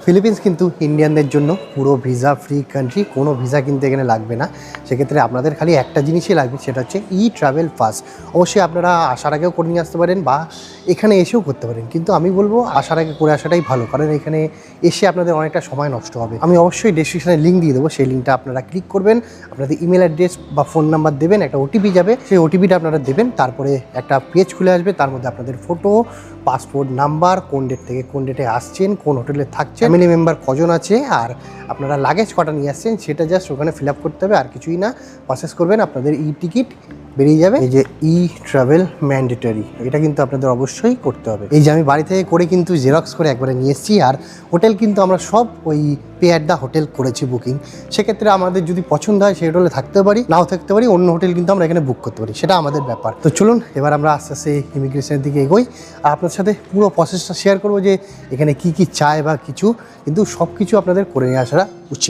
Philippines কিন্তু ইন্ডিয়ানদের জন্য পুরো ভিসা ফ্রি কান্ট্রি, কোনো ভিসা কিন্তু এখানে লাগবে না। সেক্ষেত্রে আপনাদের খালি একটা জিনিসই লাগবে, সেটা হচ্ছে ট্রাভেল পাস। অবশ্যই আপনারা আসার আগেও করে নিয়ে আসতে পারেন বা এখানে এসেও করতে পারেন, কিন্তু আমি বলবো আসার আগে করে আসাটাই ভালো, কারণ এখানে এসে আপনাদের অনেকটা সময় নষ্ট হবে। আমি অবশ্যই ডেসক্রিপশনে লিঙ্ক দিয়ে দেবো, সেই লিঙ্কটা আপনারা ক্লিক করবেন, আপনাদের ইমেল অ্যাড্রেস বা ফোন নাম্বার দেবেন, একটা ওটিপি যাবে, সেই ওটিপিটা আপনারা দেবেন, তারপরে একটা পেজ খুলে আসবে, তার মধ্যে আপনাদের ফটো, পাসপোর্ট নাম্বার, কোন ডেট থেকে কোন ডেটে আসছেন, কোন হোটেলে থাকছেন, ফ্যামিলি মেম্বার কজন আছে, আর আপনারা লাগেজ কটা নিয়ে আসছেন সেটা জাস্ট ওখানে ফিল আপ করতে হবে, আর কিছুই না। প্রসেস করবেন, আপনাদের টিকিট বেরিয়ে যাবে। এই যে ট্রাভেল ম্যান্ডেটরি, এটা কিন্তু আপনাদের অবশ্যই করতে হবে। এই যে আমি বাড়ি থেকে করে কিন্তু জেরক্স করে একবারে নিয়ে এসেছি, আর হোটেল কিন্তু আমরা সব ওই পে অ্যাট দ্য হোটেল করেছি বুকিং। সেক্ষেত্রে আমাদের যদি পছন্দ হয় সেই হোটেলে থাকতে পারি, নাও থাকতে পারি, অন্য হোটেল কিন্তু আমরা এখানে বুক করতে পারি, সেটা আমাদের ব্যাপার। তো চলুন এবার আমরা আস্তে আস্তে ইমিগ্রেশনের দিকে এগোই, আর আপনার সাথে পুরো প্রসেসটা শেয়ার করবো যে এখানে কি কি চায় বা কিছু, কিন্তু সব কিছু আপনাদের করে নিয়ে আসাটা উচিত।